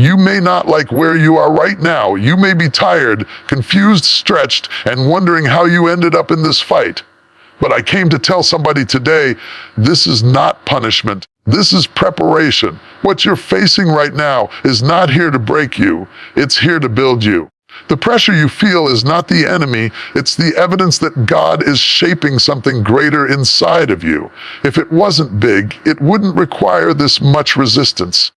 You may not like where you are right now. You may be tired, confused, stretched, and wondering how you ended up in this fight. But I came to tell somebody today, this is not punishment. This is preparation. What you're facing right now is not here to break you. It's here to build you. The pressure you feel is not the enemy. It's the evidence that God is shaping something greater inside of you. If it wasn't big, it wouldn't require this much resistance.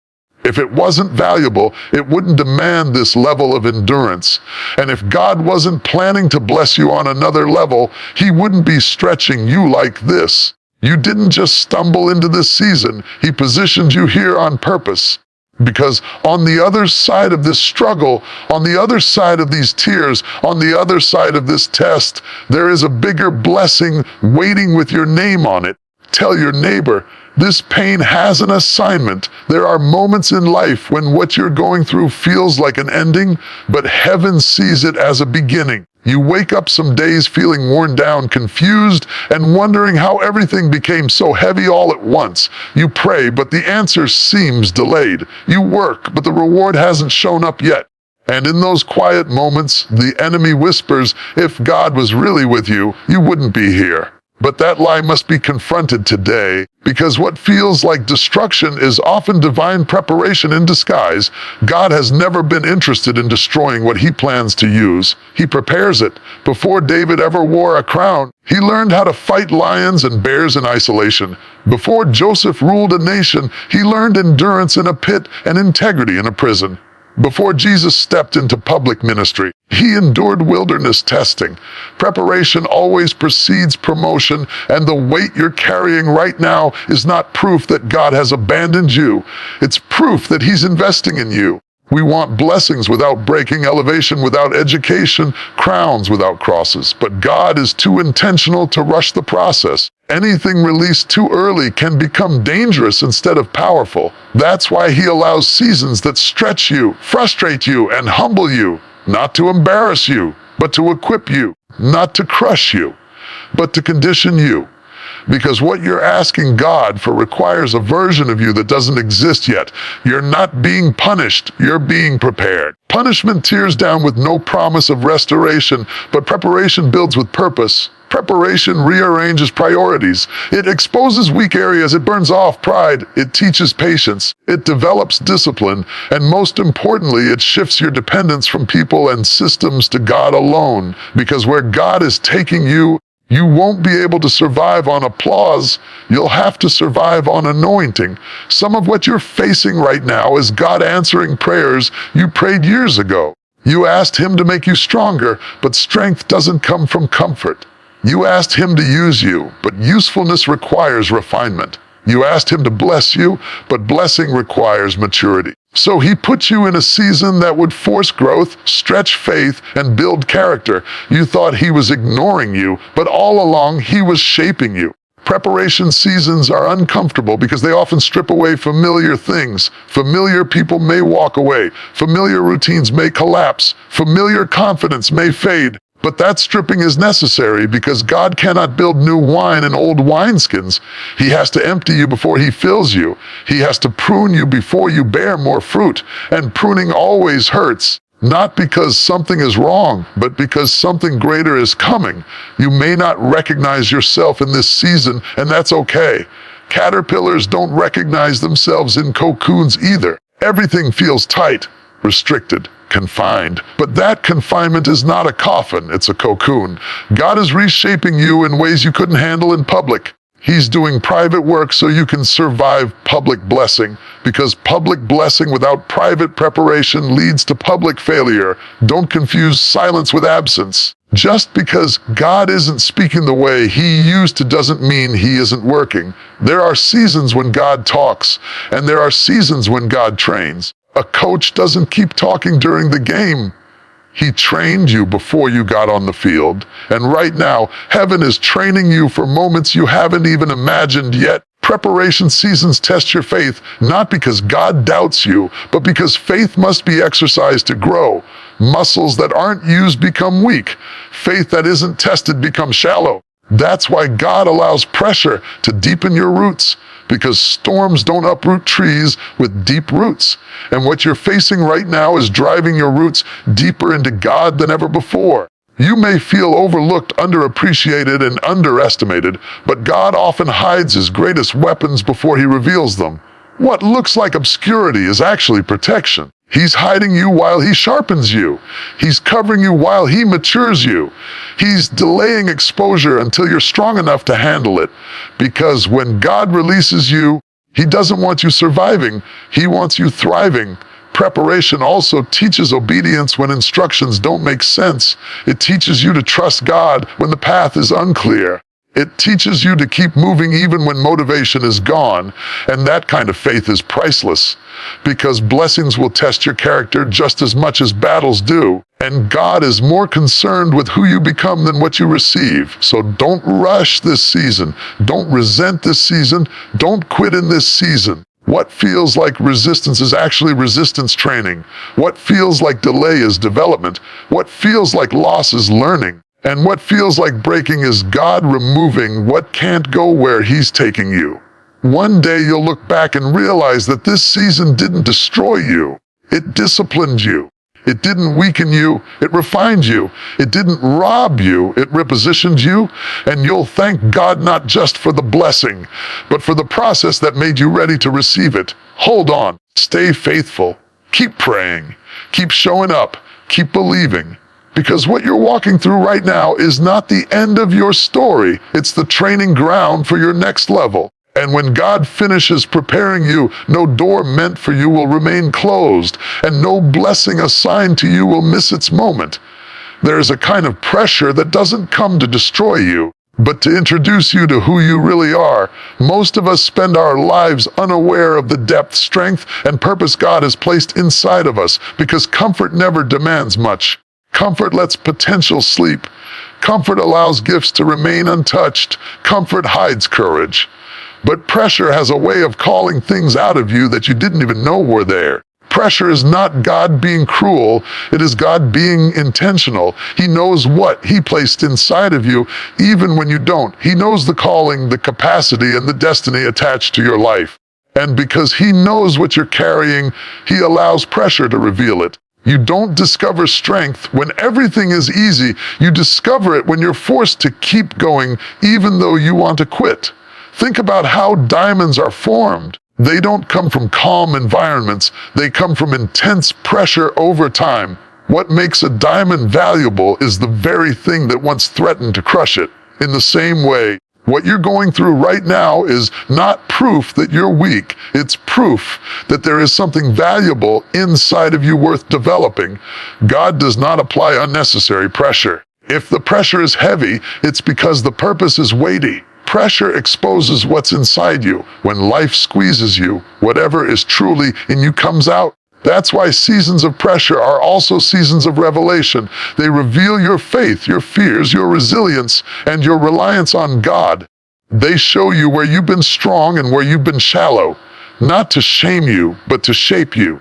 If it wasn't valuable, it wouldn't demand this level of endurance. And if God wasn't planning to bless you on another level, He wouldn't be stretching you like this. You didn't just stumble into this season. He positioned you here on purpose. Because on the other side of this struggle, on the other side of these tears, on the other side of this test, there is a bigger blessing waiting with your name on it. Tell your neighbor, this pain has an assignment. There are moments in life when what you're going through feels like an ending, but heaven sees it as a beginning. You wake up some days feeling worn down, confused, and wondering how everything became so heavy all at once. You pray, but the answer seems delayed. You work, but the reward hasn't shown up yet. And in those quiet moments, the enemy whispers, if God was really with you, you wouldn't be here. But that lie must be confronted today, because what feels like destruction is often divine preparation in disguise. God has never been interested in destroying what He plans to use. He prepares it. Before David ever wore a crown, he learned how to fight lions and bears in isolation. Before Joseph ruled a nation, he learned endurance in a pit and integrity in a prison. Before Jesus stepped into public ministry, He endured wilderness testing. Preparation always precedes promotion, and the weight you're carrying right now is not proof that God has abandoned you. It's proof that He's investing in you. We want blessings without breaking, elevation without education, crowns without crosses. But God is too intentional to rush the process. Anything released too early can become dangerous instead of powerful. That's why He allows seasons that stretch you, frustrate you, and humble you. Not to embarrass you, but to equip you. Not to crush you, but to condition you. Because what you're asking God for requires a version of you that doesn't exist yet. You're not being punished, you're being prepared. Punishment tears down with no promise of restoration, but preparation builds with purpose. Preparation rearranges priorities. It exposes weak areas, it burns off pride, it teaches patience, it develops discipline, and most importantly, it shifts your dependence from people and systems to God alone. Because where God is taking you, you won't be able to survive on applause. You'll have to survive on anointing. Some of what you're facing right now is God answering prayers you prayed years ago. You asked Him to make you stronger, but strength doesn't come from comfort. You asked Him to use you, but usefulness requires refinement. You asked Him to bless you, but blessing requires maturity. So He put you in a season that would force growth, stretch faith, and build character. You thought He was ignoring you, but all along He was shaping you. Preparation seasons are uncomfortable because they often strip away familiar things. Familiar people may walk away. Familiar routines may collapse. Familiar confidence may fade. But that stripping is necessary because God cannot build new wine in old wineskins. He has to empty you before He fills you. He has to prune you before you bear more fruit. And pruning always hurts, not because something is wrong, but because something greater is coming. You may not recognize yourself in this season, and that's okay. Caterpillars don't recognize themselves in cocoons either. Everything feels tight, restricted, confined. But that confinement is not a coffin, it's a cocoon. God is reshaping you in ways you couldn't handle in public. He's doing private work so you can survive public blessing, because public blessing without private preparation leads to public failure. Don't confuse silence with absence. Just because God isn't speaking the way He used to doesn't mean He isn't working. There are seasons when God talks, and there are seasons when God trains. A coach doesn't keep talking during the game. He trained you before you got on the field. And right now, heaven is training you for moments you haven't even imagined yet. Preparation seasons test your faith, not because God doubts you, but because faith must be exercised to grow. Muscles that aren't used become weak. Faith that isn't tested becomes shallow. That's why God allows pressure to deepen your roots. because storms don't uproot trees with deep roots. And what you're facing right now is driving your roots deeper into God than ever before. You may feel overlooked, underappreciated, and underestimated, but God often hides his greatest weapons before he reveals them. What looks like obscurity is actually protection. He's hiding you while he sharpens you. He's covering you while he matures you. He's delaying exposure until you're strong enough to handle it. Because when God releases you, he doesn't want you surviving. He wants you thriving. Preparation also teaches obedience when instructions don't make sense. It teaches you to trust God when the path is unclear. It teaches you to keep moving even when motivation is gone, and that kind of faith is priceless, because blessings will test your character just as much as battles do, and God is more concerned with who you become than what you receive. So don't rush this season. Don't resent this season. Don't quit in this season. What feels like resistance is actually resistance training. What feels like delay is development. What feels like loss is learning. And what feels like breaking is God removing what can't go where he's taking you. One day you'll look back and realize that this season didn't destroy you. It disciplined you. It didn't weaken you. It refined you. It didn't rob you. It repositioned you. And you'll thank God not just for the blessing, but for the process that made you ready to receive it. Hold on. Stay faithful. Keep praying. Keep showing up. Keep believing. Because what you're walking through right now is not the end of your story. It's the training ground for your next level. And when God finishes preparing you, no door meant for you will remain closed, and no blessing assigned to you will miss its moment. There is a kind of pressure that doesn't come to destroy you, but to introduce you to who you really are. Most of us spend our lives unaware of the depth, strength, and purpose God has placed inside of us, because comfort never demands much. Comfort lets potential sleep. Comfort allows gifts to remain untouched. Comfort hides courage. But pressure has a way of calling things out of you that you didn't even know were there. Pressure is not God being cruel. It is God being intentional. He knows what he placed inside of you, even when you don't. He knows the calling, the capacity, and the destiny attached to your life. And because he knows what you're carrying, he allows pressure to reveal it. You don't discover strength when everything is easy. You discover it when you're forced to keep going, even though you want to quit. Think about how diamonds are formed. They don't come from calm environments. They come from intense pressure over time. What makes a diamond valuable is the very thing that once threatened to crush it. In the same way, what you're going through right now is not proof that you're weak. It's proof that there is something valuable inside of you worth developing. God does not apply unnecessary pressure. If the pressure is heavy, it's because the purpose is weighty. Pressure exposes what's inside you. When life squeezes you, whatever is truly in you comes out. That's why seasons of pressure are also seasons of revelation. They reveal your faith, your fears, your resilience, and your reliance on God. They show you where you've been strong and where you've been shallow, not to shame you, but to shape you.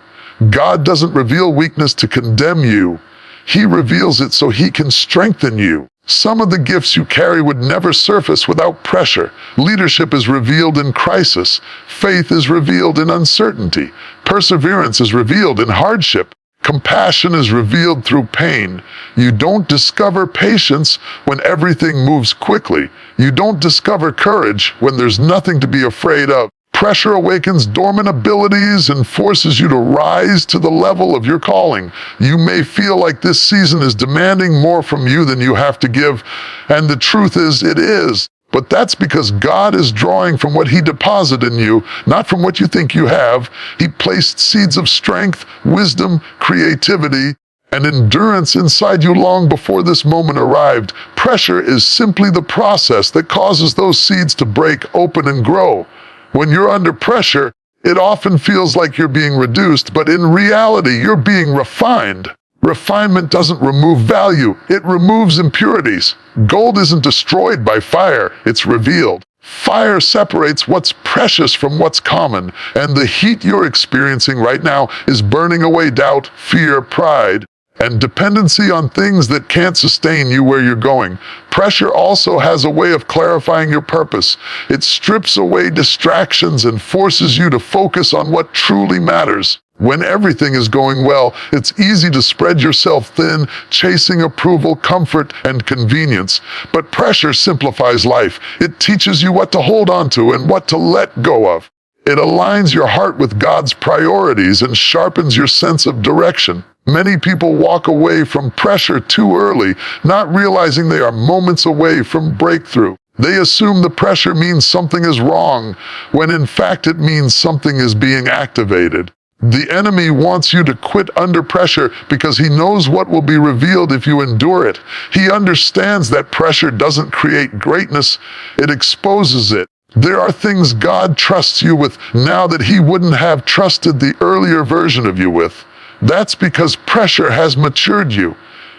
God doesn't reveal weakness to condemn you. He reveals it so he can strengthen you. Some of the gifts you carry would never surface without pressure. Leadership is revealed in crisis. Faith is revealed in uncertainty. Perseverance is revealed in hardship. Compassion is revealed through pain. You don't discover patience when everything moves quickly. You don't discover courage when there's nothing to be afraid of. Pressure awakens dormant abilities and forces you to rise to the level of your calling. You may feel like this season is demanding more from you than you have to give, and the truth is, it is. But that's because God is drawing from what he deposited in you, not from what you think you have. He placed seeds of strength, wisdom, creativity, and endurance inside you long before this moment arrived. Pressure is simply the process that causes those seeds to break open and grow. When you're under pressure, it often feels like you're being reduced, but in reality, you're being refined. Refinement doesn't remove value, it removes impurities. Gold isn't destroyed by fire, it's revealed. Fire separates what's precious from what's common, and the heat you're experiencing right now is burning away doubt, fear, pride. and dependency on things that can't sustain you where you're going. Pressure also has a way of clarifying your purpose. It strips away distractions and forces you to focus on what truly matters. When everything is going well, it's easy to spread yourself thin, chasing approval, comfort, and convenience. But pressure simplifies life. It teaches you what to hold on to and what to let go of. It aligns your heart with God's priorities and sharpens your sense of direction. Many people walk away from pressure too early, not realizing they are moments away from breakthrough. They assume the pressure means something is wrong, when in fact it means something is being activated. The enemy wants you to quit under pressure because he knows what will be revealed if you endure it. He understands that pressure doesn't create greatness, it exposes it. There are things God trusts you with now that he wouldn't have trusted the earlier version of you with. That's because pressure has matured you.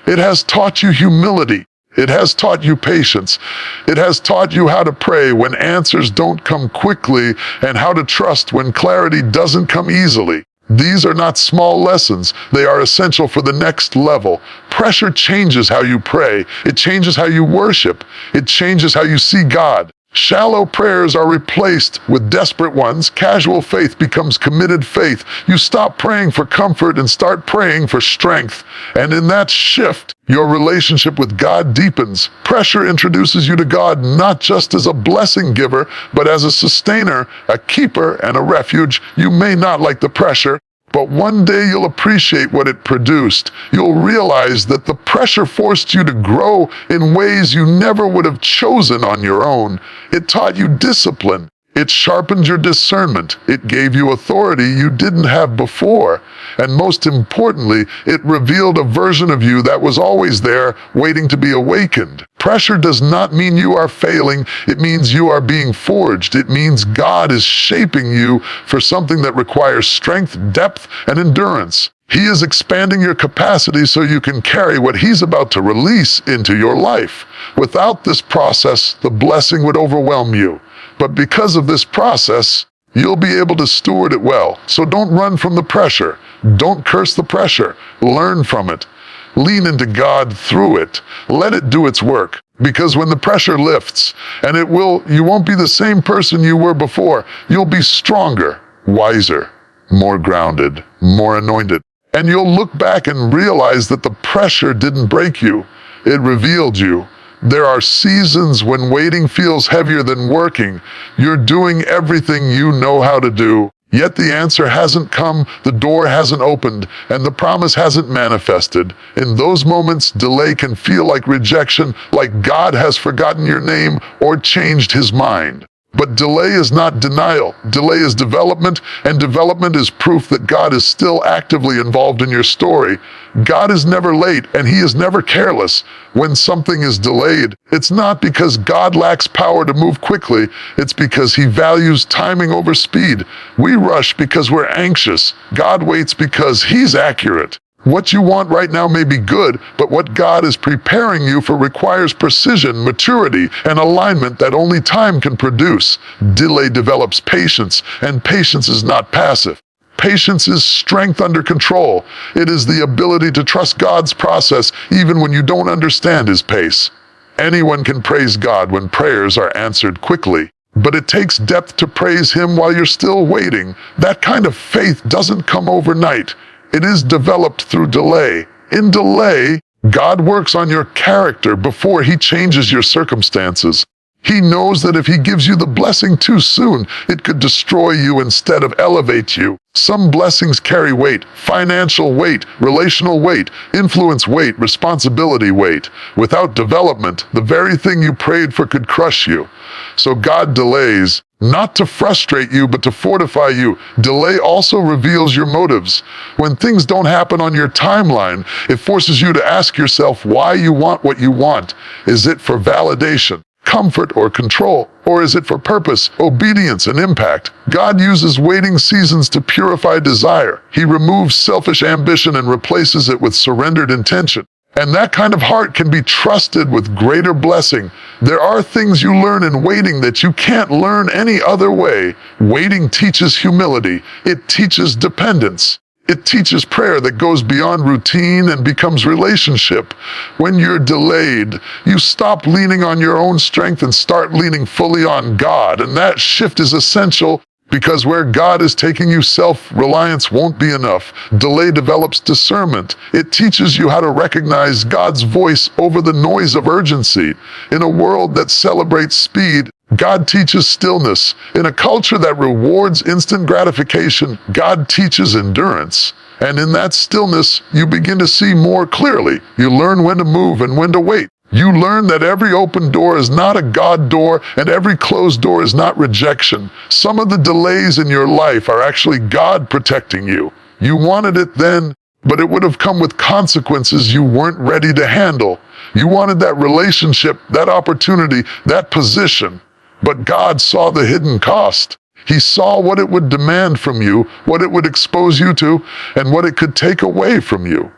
It has taught you humility. It has taught you patience. It has taught you how to pray when answers don't come quickly and how to trust when clarity doesn't come easily. These are not small lessons. They are essential for the next level. Pressure changes how you pray. It changes how you worship. It changes how you see God. Shallow prayers are replaced with desperate ones. Casual faith becomes committed faith. You stop praying for comfort and start praying for strength. And in that shift, your relationship with God deepens. Pressure introduces you to God not just as a blessing giver, but as a sustainer, a keeper, and a refuge. You may not like the pressure, but one day you'll appreciate what it produced. You'll realize that the pressure forced you to grow in ways you never would have chosen on your own. It taught you discipline. It sharpened your discernment. It gave you authority you didn't have before. And most importantly, it revealed a version of you that was always there, waiting to be awakened. Pressure does not mean you are failing. It means you are being forged. It means God is shaping you for something that requires strength, depth, and endurance. He is expanding your capacity so you can carry what He's about to release into your life. Without this process, the blessing would overwhelm you. But because of this process, you'll be able to steward it well. So don't run from the pressure. Don't curse the pressure. Learn from it. Lean into God through it. Let it do its work. Because when the pressure lifts, and you won't be the same person you were before. You'll be stronger, wiser, more grounded, more anointed. And you'll look back and realize that the pressure didn't break you. It revealed you. There are seasons when waiting feels heavier than working. You're doing everything you know how to do, yet the answer hasn't come, the door hasn't opened, and the promise hasn't manifested. In those moments, delay can feel like rejection, like God has forgotten your name or changed His mind. But delay is not denial. Delay is development, and development is proof that God is still actively involved in your story. God is never late, and He is never careless. When something is delayed, it's not because God lacks power to move quickly. It's because He values timing over speed. We rush because we're anxious. God waits because He's accurate. What you want right now may be good, but what God is preparing you for requires precision, maturity, and alignment that only time can produce. Delay develops patience, and patience is not passive. Patience is strength under control. It is the ability to trust God's process even when you don't understand His pace. Anyone can praise God when prayers are answered quickly. But it takes depth to praise Him while you're still waiting. That kind of faith doesn't come overnight. It is developed through delay. In delay, God works on your character before He changes your circumstances. He knows that if He gives you the blessing too soon, it could destroy you instead of elevate you. Some blessings carry weight, financial weight, relational weight, influence weight, responsibility weight. Without development, the very thing you prayed for could crush you. So God delays, not to frustrate you, but to fortify you. Delay also reveals your motives. When things don't happen on your timeline, it forces you to ask yourself why you want what you want. Is it for validation, comfort, or control? Or is it for purpose, obedience, and impact? God uses waiting seasons to purify desire. He removes selfish ambition and replaces it with surrendered intention. And that kind of heart can be trusted with greater blessing. There are things you learn in waiting that you can't learn any other way. Waiting teaches humility. It teaches dependence. It teaches prayer that goes beyond routine and becomes relationship. When you're delayed, you stop leaning on your own strength and start leaning fully on God. And that shift is essential because where God is taking you, self-reliance won't be enough. Delay develops discernment. It teaches you how to recognize God's voice over the noise of urgency. In a world that celebrates speed, God teaches stillness. In a culture that rewards instant gratification, God teaches endurance. And in that stillness, you begin to see more clearly. You learn when to move and when to wait. You learn that every open door is not a God door, and every closed door is not rejection. Some of the delays in your life are actually God protecting you. You wanted it then, but it would have come with consequences you weren't ready to handle. You wanted that relationship, that opportunity, that position. But God saw the hidden cost. He saw what it would demand from you, what it would expose you to, and what it could take away from you.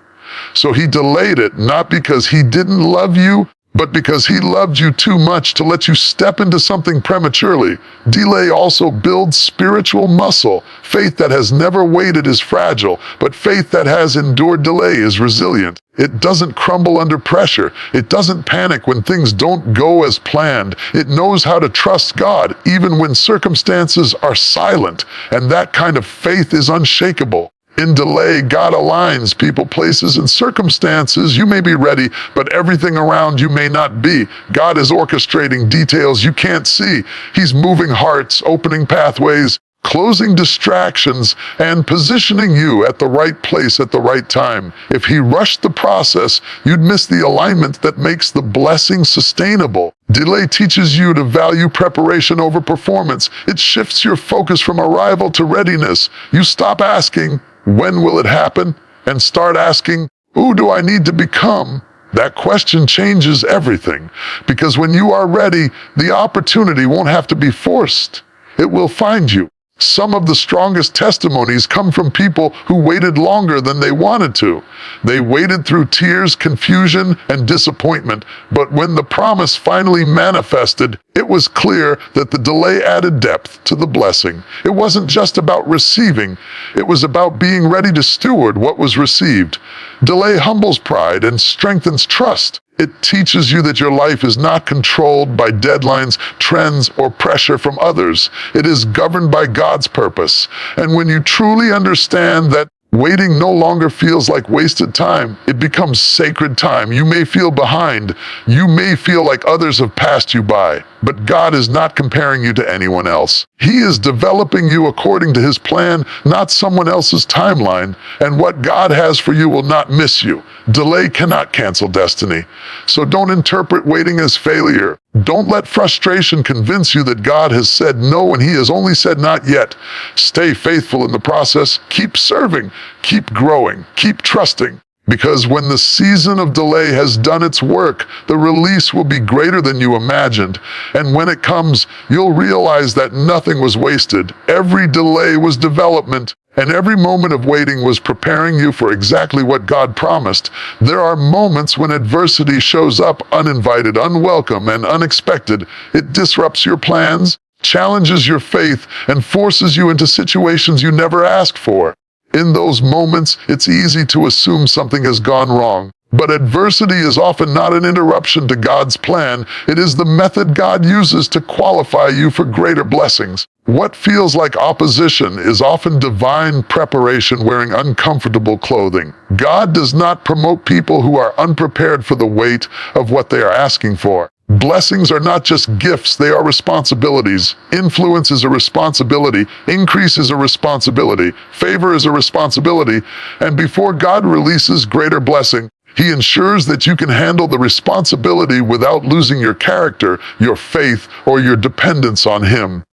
So he delayed it, not because he didn't love you, but because he loved you too much to let you step into something prematurely. Delay also builds spiritual muscle. Faith that has never waited is fragile, but faith that has endured delay is resilient. It doesn't crumble under pressure. It doesn't panic when things don't go as planned. It knows how to trust God even when circumstances are silent, and that kind of faith is unshakable. In delay, God aligns people, places, and circumstances. You may be ready, but everything around you may not be. God is orchestrating details you can't see. He's moving hearts, opening pathways, closing distractions, and positioning you at the right place at the right time. If he rushed the process, you'd miss the alignment that makes the blessing sustainable. Delay teaches you to value preparation over performance. It shifts your focus from arrival to readiness. You stop asking, when will it happen? And start asking, who do I need to become? That question changes everything, because when you are ready, the opportunity won't have to be forced. It will find you. Some of the strongest testimonies come from people who waited longer than they wanted to. They waited through tears, confusion, and disappointment, but when the promise finally manifested, it was clear that the delay added depth to the blessing. It wasn't just about receiving, it was about being ready to steward what was received. Delay humbles pride and strengthens trust. It teaches you that your life is not controlled by deadlines, trends, or pressure from others. It is governed by God's purpose. And when you truly understand that waiting no longer feels like wasted time, it becomes sacred time. You may feel behind. You may feel like others have passed you by. But God is not comparing you to anyone else. He is developing you according to his plan, not someone else's timeline. And what God has for you will not miss you. Delay cannot cancel destiny. So don't interpret waiting as failure. Don't let frustration convince you that God has said no and he has only said not yet. Stay faithful in the process. Keep serving. Keep growing. Keep trusting. Because when the season of delay has done its work, the release will be greater than you imagined. And when it comes, you'll realize that nothing was wasted. Every delay was development, and every moment of waiting was preparing you for exactly what God promised. There are moments when adversity shows up uninvited, unwelcome, and unexpected. It disrupts your plans, challenges your faith, and forces you into situations you never asked for. In those moments, it's easy to assume something has gone wrong. But adversity is often not an interruption to God's plan. It is the method God uses to qualify you for greater blessings. What feels like opposition is often divine preparation wearing uncomfortable clothing. God does not promote people who are unprepared for the weight of what they are asking for. Blessings are not just gifts, they are responsibilities. Influence is a responsibility. Increase is a responsibility. Favor is a responsibility. And before God releases greater blessing, he ensures that you can handle the responsibility without losing your character, your faith, or your dependence on him.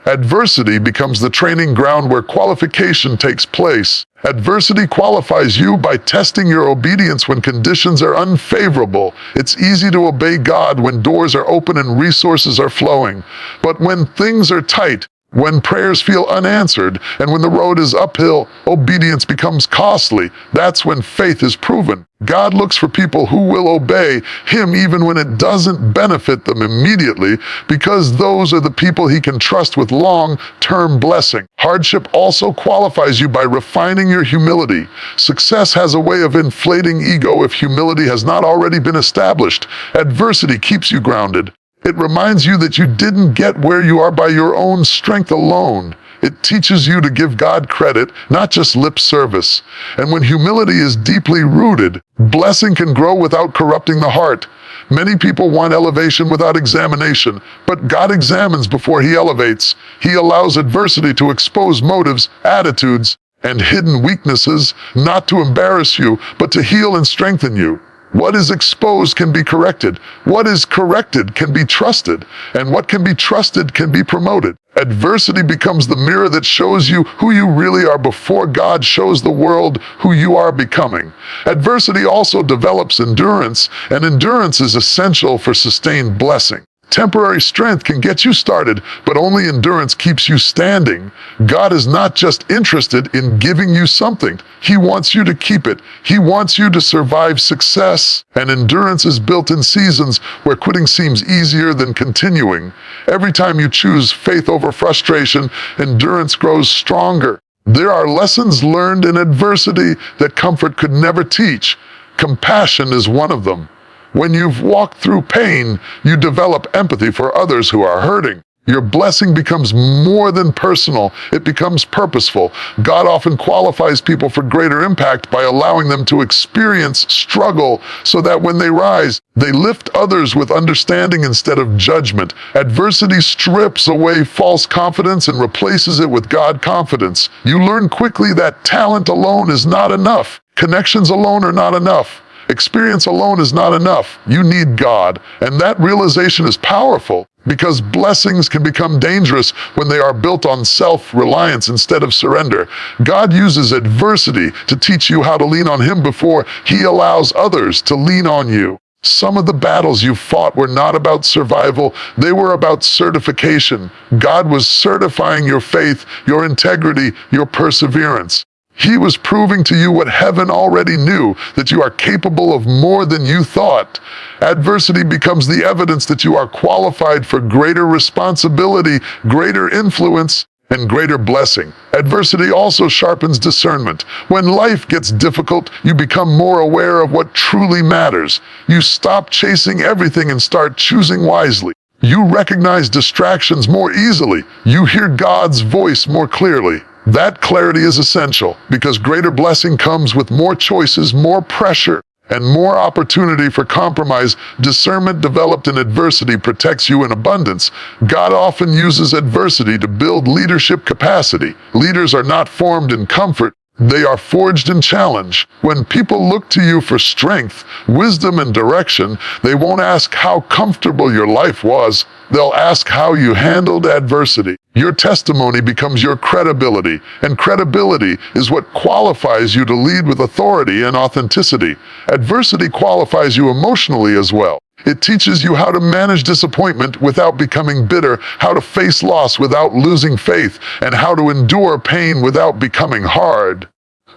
Adversity becomes the training ground where qualification takes place. Adversity qualifies you by testing your obedience when conditions are unfavorable. It's easy to obey God when doors are open and resources are flowing. But when things are tight, When prayers feel unanswered and when the road is uphill, obedience becomes costly. That's when faith is proven. God looks for people who will obey Him even when it doesn't benefit them immediately, because those are the people He can trust with long-term blessing. Hardship also qualifies you by refining your humility. Success has a way of inflating ego if humility has not already been established. Adversity keeps you grounded. It reminds you that you didn't get where you are by your own strength alone. It teaches you to give God credit, not just lip service. And when humility is deeply rooted, blessing can grow without corrupting the heart. Many people want elevation without examination, but God examines before He elevates. He allows adversity to expose motives, attitudes, and hidden weaknesses, not to embarrass you, but to heal and strengthen you. What is exposed can be corrected. What is corrected can be trusted. And what can be trusted can be promoted. Adversity becomes the mirror that shows you who you really are before God shows the world who you are becoming. Adversity also develops endurance, and endurance is essential for sustained blessing. Temporary strength can get you started, but only endurance keeps you standing. God is not just interested in giving you something. He wants you to keep it. He wants you to survive success. And endurance is built in seasons where quitting seems easier than continuing. Every time you choose faith over frustration, endurance grows stronger. There are lessons learned in adversity that comfort could never teach. Compassion is one of them. When you've walked through pain, you develop empathy for others who are hurting. Your blessing becomes more than personal, it becomes purposeful. God often qualifies people for greater impact by allowing them to experience struggle so that when they rise, they lift others with understanding instead of judgment. Adversity strips away false confidence and replaces it with God confidence. You learn quickly that talent alone is not enough. Connections alone are not enough. Experience alone is not enough. You need God. And that realization is powerful because blessings can become dangerous when they are built on self-reliance instead of surrender. God uses adversity to teach you how to lean on Him before He allows others to lean on you. Some of the battles you fought were not about survival, they were about certification. God was certifying your faith, your integrity, your perseverance. He was proving to you what heaven already knew, that you are capable of more than you thought. Adversity becomes the evidence that you are qualified for greater responsibility, greater influence, and greater blessing. Adversity also sharpens discernment. When life gets difficult, you become more aware of what truly matters. You stop chasing everything and start choosing wisely. You recognize distractions more easily. You hear God's voice more clearly. That clarity is essential because greater blessing comes with more choices, more pressure, and more opportunity for compromise. Discernment developed in adversity protects you in abundance. God often uses adversity to build leadership capacity. Leaders are not formed in comfort. They are forged in challenge. When people look to you for strength, wisdom, and direction, they won't ask how comfortable your life was. They'll ask how you handled adversity. Your testimony becomes your credibility, and credibility is what qualifies you to lead with authority and authenticity. Adversity qualifies you emotionally as well. It teaches you how to manage disappointment without becoming bitter, how to face loss without losing faith, and how to endure pain without becoming hard.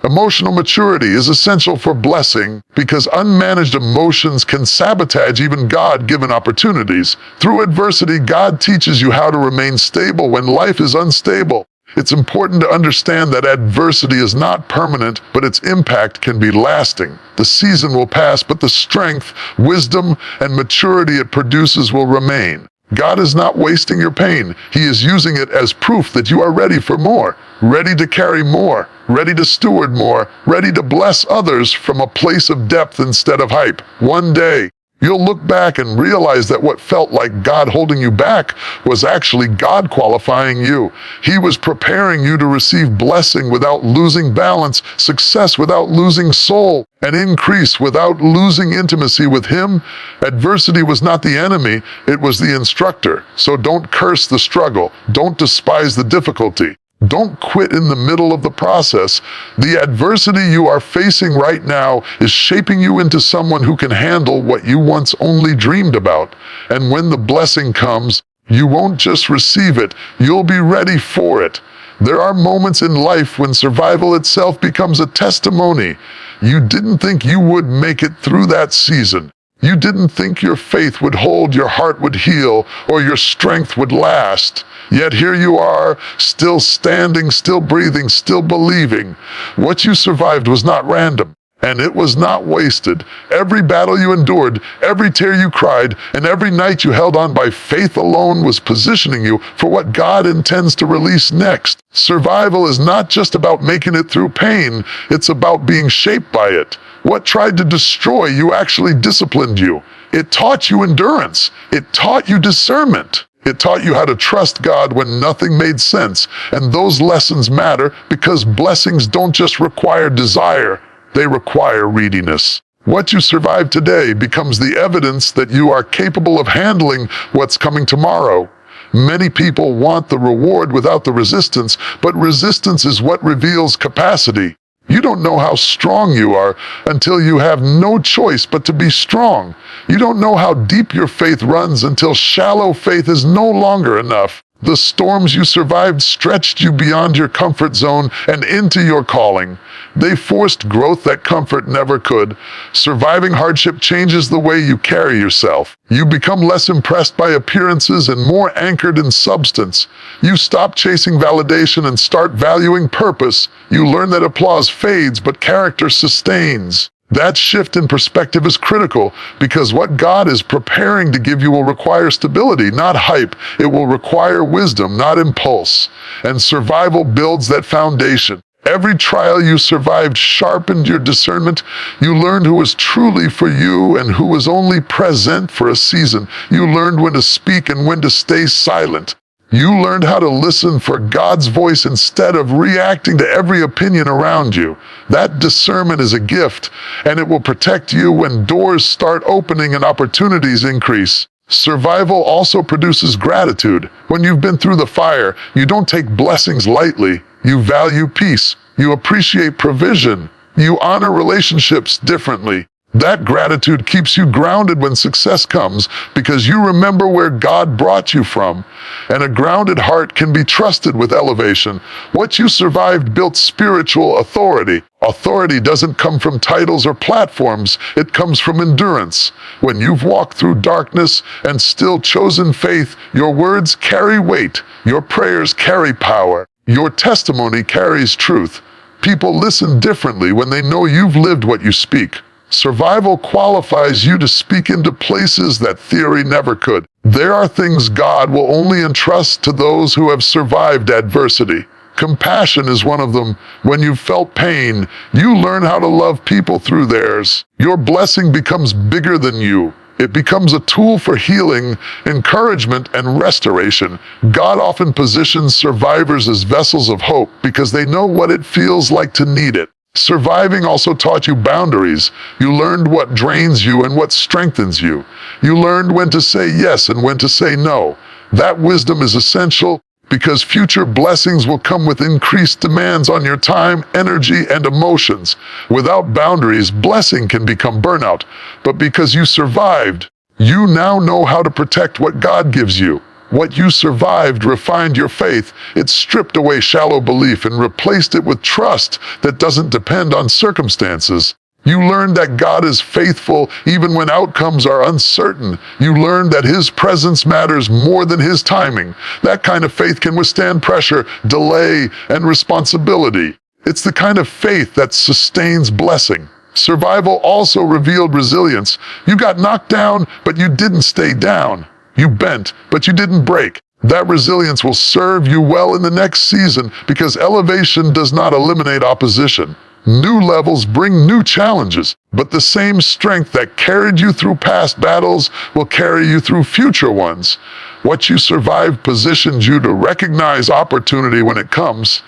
Emotional maturity is essential for blessing because unmanaged emotions can sabotage even God-given opportunities. Through adversity, God teaches you how to remain stable when life is unstable. It's important to understand that adversity is not permanent, but its impact can be lasting. The season will pass, but the strength, wisdom, and maturity it produces will remain. God is not wasting your pain. He is using it as proof that you are ready for more, ready to carry more, ready to steward more, ready to bless others from a place of depth instead of hype. One day, you'll look back and realize that what felt like God holding you back was actually God qualifying you. He was preparing you to receive blessing without losing balance, success without losing soul, and increase without losing intimacy with Him. Adversity was not the enemy, it was the instructor. So don't curse the struggle. Don't despise the difficulty. Don't quit in the middle of the process. The adversity you are facing right now is shaping you into someone who can handle what you once only dreamed about. And when the blessing comes, You won't just receive it, you'll be ready for it. There are moments in life when survival itself becomes a testimony. You didn't think you would make it through that season. You didn't think your faith would hold, your heart would heal, or your strength would last. Yet here you are, still standing, still breathing, still believing. What you survived was not random, and it was not wasted. Every battle you endured, every tear you cried, and every night you held on by faith alone was positioning you for what God intends to release next. Survival is not just about making it through pain, it's about being shaped by it. What tried to destroy you actually disciplined you. It taught you endurance. It taught you discernment. It taught you how to trust God when nothing made sense. And those lessons matter because blessings don't just require desire, they require readiness. What you survive today becomes the evidence that you are capable of handling what's coming tomorrow. Many people want the reward without the resistance, but resistance is what reveals capacity. You don't know how strong you are until you have no choice but to be strong. You don't know how deep your faith runs until shallow faith is no longer enough. The storms you survived stretched you beyond your comfort zone and into your calling. They forced growth that comfort never could. Surviving hardship changes the way you carry yourself. You become less impressed by appearances and more anchored in substance. You stop chasing validation and start valuing purpose. You learn that applause fades, but character sustains. That shift in perspective is critical because what God is preparing to give you will require stability, not hype. It will require wisdom, not impulse. And survival builds that foundation. Every trial you survived sharpened your discernment. You learned who was truly for you and who was only present for a season. You learned when to speak and when to stay silent. You learned how to listen for God's voice instead of reacting to every opinion around you. That discernment is a gift, and it will protect you when doors start opening and opportunities increase. Survival also produces gratitude. When you've been through the fire, you don't take blessings lightly. You value peace. You appreciate provision. You honor relationships differently. That gratitude keeps you grounded when success comes because you remember where God brought you from. And a grounded heart can be trusted with elevation. What you survived built spiritual authority. Authority doesn't come from titles or platforms. It comes from endurance. When you've walked through darkness and still chosen faith, your words carry weight. Your prayers carry power. Your testimony carries truth. People listen differently when they know you've lived what you speak. Survival qualifies you to speak into places that theory never could. There are things God will only entrust to those who have survived adversity. Compassion is one of them. When you've felt pain, you learn how to love people through theirs. Your blessing becomes bigger than you. It becomes a tool for healing, encouragement, and restoration. God often positions survivors as vessels of hope because they know what it feels like to need it. Surviving also taught you boundaries. You learned what drains you and what strengthens you. You learned when to say yes and when to say no. That wisdom is essential because future blessings will come with increased demands on your time, energy, and emotions. Without boundaries, blessing can become burnout. But because you survived, you now know how to protect what God gives you. What you survived refined your faith. It stripped away shallow belief and replaced it with trust that doesn't depend on circumstances. You learned that God is faithful even when outcomes are uncertain. You learned that His presence matters more than His timing. That kind of faith can withstand pressure, delay, and responsibility. It's the kind of faith that sustains blessing. Survival also revealed resilience. You got knocked down, but you didn't stay down. You bent, but you didn't break. That resilience will serve you well in the next season because elevation does not eliminate opposition. New levels bring new challenges, but the same strength that carried you through past battles will carry you through future ones. What you survived positions you to recognize opportunity when it comes.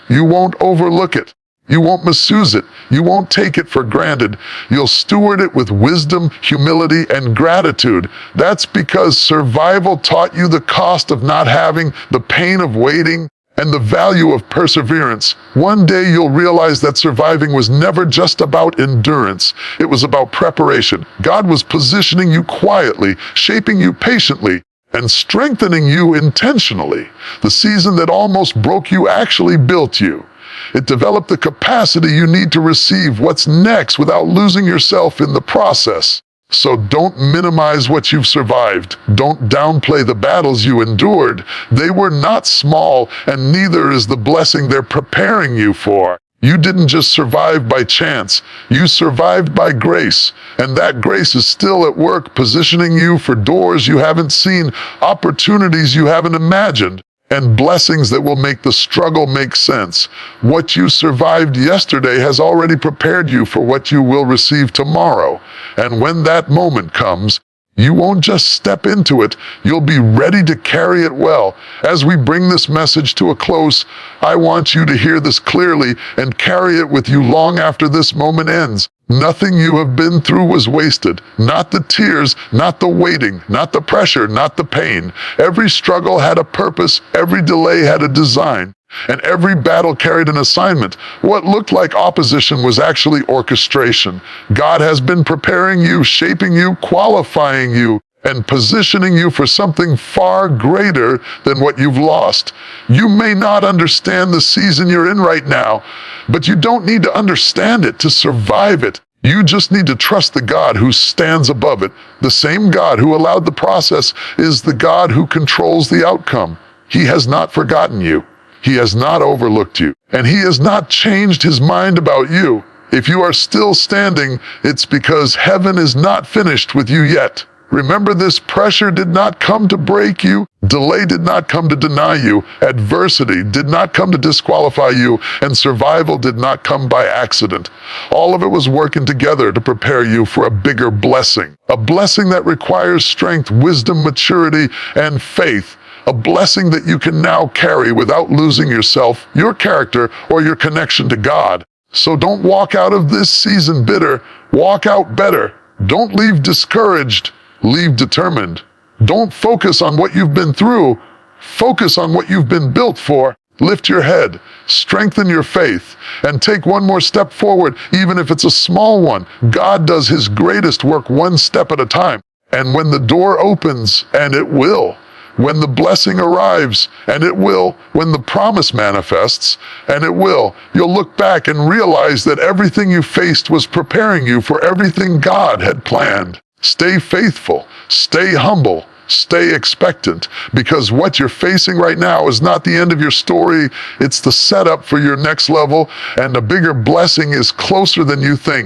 You won't overlook it. You won't misuse it. You won't take it for granted. You'll steward it with wisdom, humility, and gratitude. That's because survival taught you the cost of not having, the pain of waiting, and the value of perseverance. One day you'll realize that surviving was never just about endurance. It was about preparation. God was positioning you quietly, shaping you patiently, and strengthening you intentionally. The season that almost broke you actually built you. It developed the capacity you need to receive what's next without losing yourself in the process. So don't minimize what you've survived. Don't downplay the battles you endured. They were not small, and neither is the blessing they're preparing you for. You didn't just survive by chance. You survived by grace. And that grace is still at work, positioning you for doors you haven't seen, opportunities you haven't imagined, and blessings that will make the struggle make sense. What you survived yesterday has already prepared you for what you will receive tomorrow. And when that moment comes, you won't just step into it, you'll be ready to carry it well. As we bring this message to a close, I want you to hear this clearly and carry it with you long after this moment ends. Nothing you have been through was wasted. Not the tears, not the waiting, not the pressure, not the pain. Every struggle had a purpose, every delay had a design, and every battle carried an assignment. What looked like opposition was actually orchestration. God has been preparing you, shaping you, qualifying you, and positioning you for something far greater than what you've lost. You may not understand the season you're in right now, but you don't need to understand it to survive it. You just need to trust the God who stands above it. The same God who allowed the process is the God who controls the outcome. He has not forgotten you. He has not overlooked you, and he has not changed his mind about you. If you are still standing, it's because heaven is not finished with you yet. Remember, this pressure did not come to break you. Delay did not come to deny you. Adversity did not come to disqualify you, and survival did not come by accident. All of it was working together to prepare you for a bigger blessing. A blessing that requires strength, wisdom, maturity, and faith. A blessing that you can now carry without losing yourself, your character, or your connection to God. So don't walk out of this season bitter. Walk out better. Don't leave discouraged. Leave determined. Don't focus on what you've been through. Focus on what you've been built for. Lift your head, strengthen your faith, and take one more step forward, even if it's a small one. God does his greatest work one step at a time. And when the door opens, and it will, when the blessing arrives, and it will, when the promise manifests, and it will, you'll look back and realize that everything you faced was preparing you for everything God had planned. Stay faithful, stay humble, stay expectant, because what you're facing right now is not the end of your story. It's the setup for your next level, and a bigger blessing is closer than you think.